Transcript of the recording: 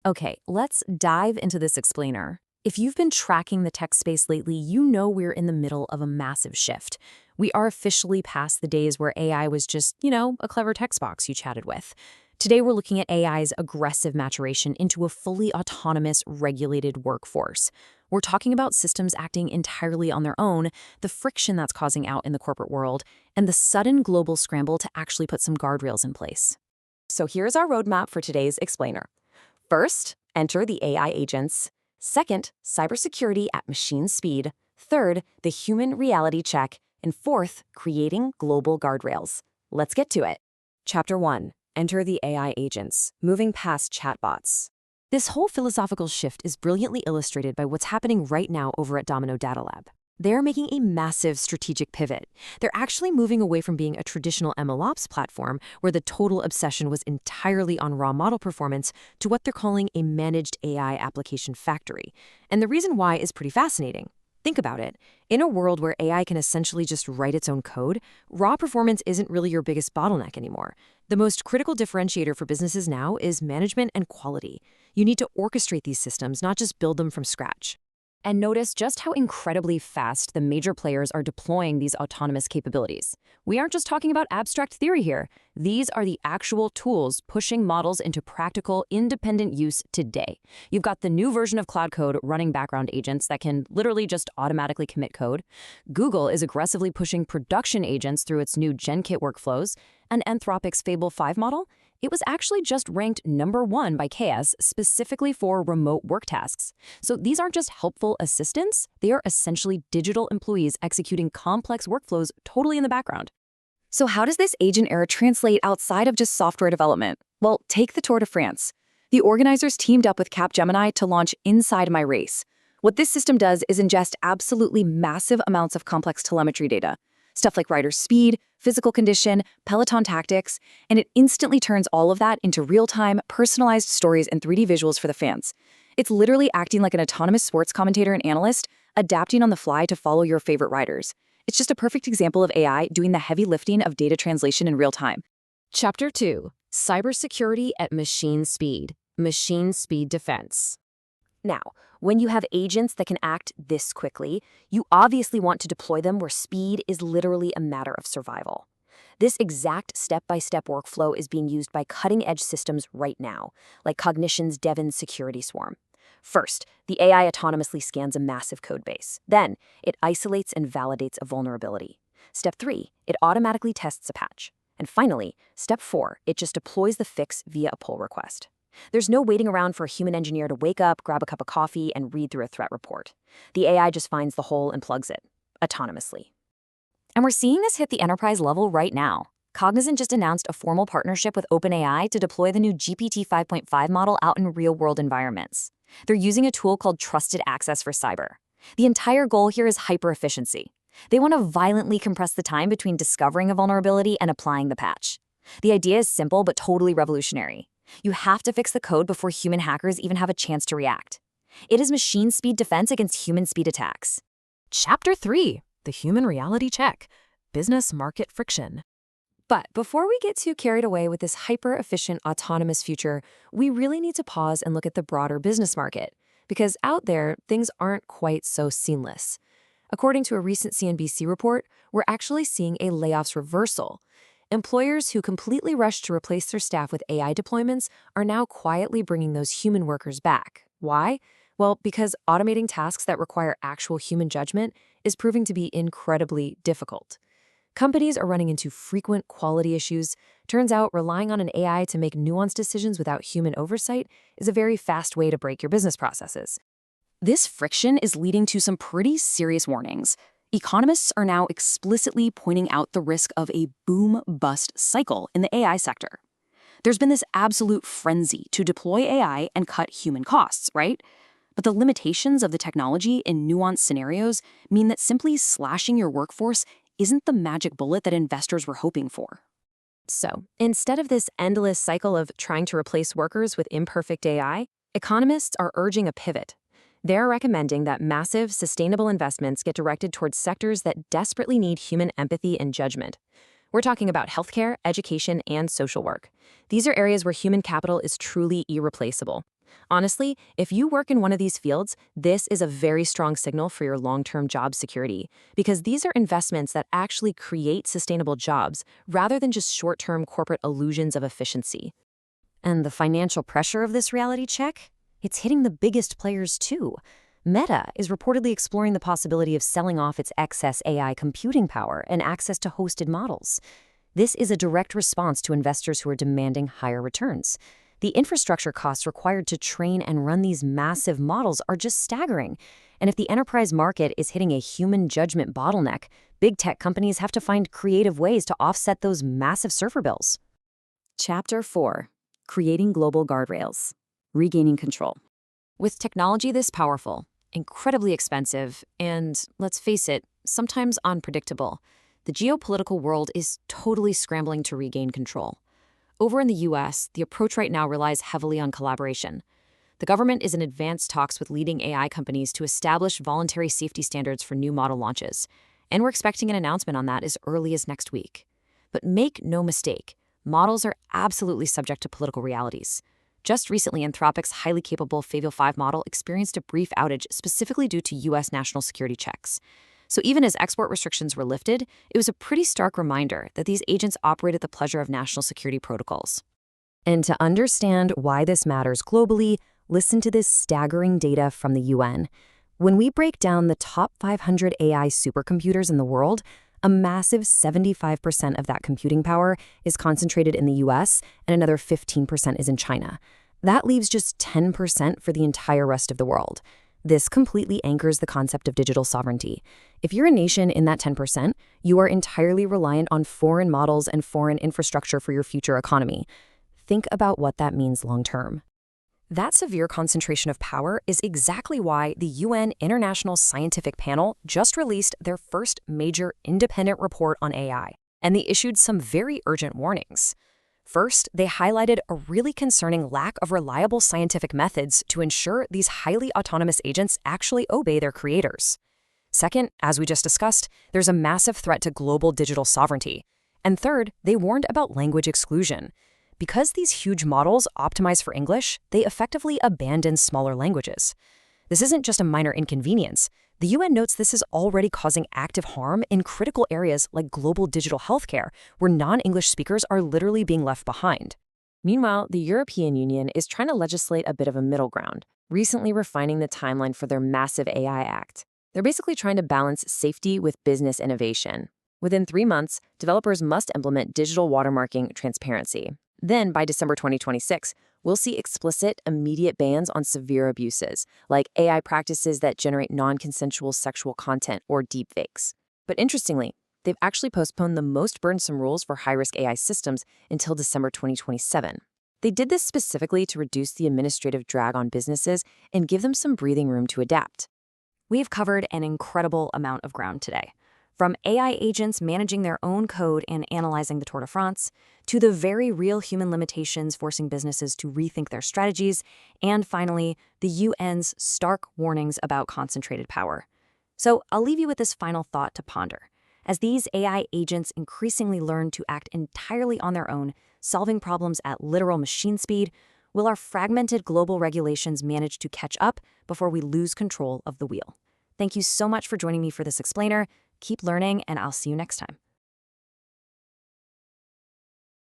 Okay, let's dive into this explainer. If you've been tracking the tech space lately, you know we're in the middle of a massive shift. We are officially past the days where AI was just, a clever text box you chatted with. Today, we're looking at AI's aggressive maturation into a fully autonomous, regulated workforce. We're talking about systems acting entirely on their own, the friction that's causing out in the corporate world, and the sudden global scramble to actually put some guardrails in place. So here's our roadmap for today's explainer. First, enter the AI agents. Second, cybersecurity at machine speed. Third, the human reality check. And fourth, creating global guardrails. Let's get to it. Chapter 1. Enter the AI agents, moving past chatbots. This whole philosophical shift is brilliantly illustrated by what's happening right now over at Domino Data Lab. They're making a massive strategic pivot. They're actually moving away from being a traditional MLOps platform where the total obsession was entirely on raw model performance to what they're calling a managed AI application factory. And the reason why is pretty fascinating. Think about it. In a world where AI can essentially just write its own code, raw performance isn't really your biggest bottleneck anymore. The most critical differentiator for businesses now is management and quality. You need to orchestrate these systems, not just build them from scratch. And notice just how incredibly fast the major players are deploying these autonomous capabilities. We aren't just talking about abstract theory here. These are the actual tools pushing models into practical, independent use today. You've got the new version of Cloud Code running background agents that can literally just automatically commit code. Google is aggressively pushing production agents through its new Genkit workflows. And Anthropic's Fable 5 model, it was actually just ranked #1 by Chaos specifically for remote work tasks. So these aren't just helpful assistants, they are essentially digital employees executing complex workflows totally in the background. So how does this agent era translate outside of just software development? Well, take the Tour de France. The organizers teamed up with Capgemini to launch Inside My Race. What this system does is ingest absolutely massive amounts of complex telemetry data. Stuff like rider speed, physical condition, peloton tactics, and it instantly turns all of that into real-time, personalized stories and 3D visuals for the fans. It's literally acting like an autonomous sports commentator and analyst, adapting on the fly to follow your favorite riders. It's just a perfect example of AI doing the heavy lifting of data translation in real time. Chapter 2. Cybersecurity at machine speed. Machine speed defense. Now, when you have agents that can act this quickly, you obviously want to deploy them where speed is literally a matter of survival. This exact step-by-step workflow is being used by cutting-edge systems right now, like Cognition's Devon security swarm. First, the AI autonomously scans a massive code base. Then, it isolates and validates a vulnerability. Step 3, it automatically tests a patch. And finally, Step 4, it just deploys the fix via a pull request. There's no waiting around for a human engineer to wake up, grab a cup of coffee, and read through a threat report. The AI just finds the hole and plugs it, autonomously. And we're seeing this hit the enterprise level right now. Cognizant just announced a formal partnership with OpenAI to deploy the new GPT 5.5 model out in real-world environments. They're using a tool called Trusted Access for Cyber. The entire goal here is hyper-efficiency. They want to violently compress the time between discovering a vulnerability and applying the patch. The idea is simple but totally revolutionary. You have to fix the code before human hackers even have a chance to react. It is machine speed defense against human speed attacks. Chapter 3. The Human Reality Check. Business Market Friction. But before we get too carried away with this hyper-efficient autonomous future, we really need to pause and look at the broader business market. Because out there, things aren't quite so seamless. According to a recent CNBC report, we're actually seeing a layoffs reversal. Employers who completely rushed to replace their staff with AI deployments are now quietly bringing those human workers back. Why? Well, because automating tasks that require actual human judgment is proving to be incredibly difficult. Companies are running into frequent quality issues. Turns out relying on an AI to make nuanced decisions without human oversight is a very fast way to break your business processes. This friction is leading to some pretty serious warnings. Economists are now explicitly pointing out the risk of a boom-bust cycle in the AI sector. There's been this absolute frenzy to deploy AI and cut human costs, right? But the limitations of the technology in nuanced scenarios mean that simply slashing your workforce isn't the magic bullet that investors were hoping for. So, instead of this endless cycle of trying to replace workers with imperfect AI, economists are urging a pivot. They're recommending that massive, sustainable investments get directed towards sectors that desperately need human empathy and judgment. We're talking about healthcare, education, and social work. These are areas where human capital is truly irreplaceable. Honestly, if you work in one of these fields, this is a very strong signal for your long-term job security, because these are investments that actually create sustainable jobs rather than just short-term corporate illusions of efficiency. And the financial pressure of this reality check? It's hitting the biggest players too. Meta is reportedly exploring the possibility of selling off its excess AI computing power and access to hosted models. This is a direct response to investors who are demanding higher returns. The infrastructure costs required to train and run these massive models are just staggering. And if the enterprise market is hitting a human judgment bottleneck, big tech companies have to find creative ways to offset those massive server bills. Chapter 4: Creating Global Guardrails. Regaining Control. With technology this powerful, incredibly expensive, and, let's face it, sometimes unpredictable, the geopolitical world is totally scrambling to regain control. Over in the US, the approach right now relies heavily on collaboration. The government is in advanced talks with leading AI companies to establish voluntary safety standards for new model launches, and we're expecting an announcement on that as early as next week. But make no mistake, models are absolutely subject to political realities. Just recently, Anthropic's highly capable Fable 5 model experienced a brief outage specifically due to US national security checks. So even as export restrictions were lifted, it was a pretty stark reminder that these agents operate at the pleasure of national security protocols. And to understand why this matters globally, listen to this staggering data from the UN. When we break down the top 500 AI supercomputers in the world, a massive 75% of that computing power is concentrated in the US and another 15% is in China. That leaves just 10% for the entire rest of the world. This completely anchors the concept of digital sovereignty. If you're a nation in that 10%, you are entirely reliant on foreign models and foreign infrastructure for your future economy. Think about what that means long term. That severe concentration of power is exactly why the UN International Scientific Panel just released their first major independent report on AI, and they issued some very urgent warnings. First, they highlighted a really concerning lack of reliable scientific methods to ensure these highly autonomous agents actually obey their creators. Second, as we just discussed, there's a massive threat to global digital sovereignty. And third, they warned about language exclusion. Because these huge models optimize for English, they effectively abandon smaller languages. This isn't just a minor inconvenience. The UN notes this is already causing active harm in critical areas like global digital healthcare, where non-English speakers are literally being left behind. Meanwhile, the European Union is trying to legislate a bit of a middle ground, recently refining the timeline for their massive AI Act. They're basically trying to balance safety with business innovation. Within 3 months, developers must implement digital watermarking transparency. Then, by December 2026, we'll see explicit, immediate bans on severe abuses, like AI practices that generate non-consensual sexual content or deepfakes. But interestingly, they've actually postponed the most burdensome rules for high-risk AI systems until December 2027. They did this specifically to reduce the administrative drag on businesses and give them some breathing room to adapt. We've covered an incredible amount of ground today. From AI agents managing their own code and analyzing the Tour de France, to the very real human limitations forcing businesses to rethink their strategies, and finally, the UN's stark warnings about concentrated power. So I'll leave you with this final thought to ponder. As these AI agents increasingly learn to act entirely on their own, solving problems at literal machine speed, will our fragmented global regulations manage to catch up before we lose control of the wheel? Thank you so much for joining me for this explainer. Keep learning, and I'll see you next time.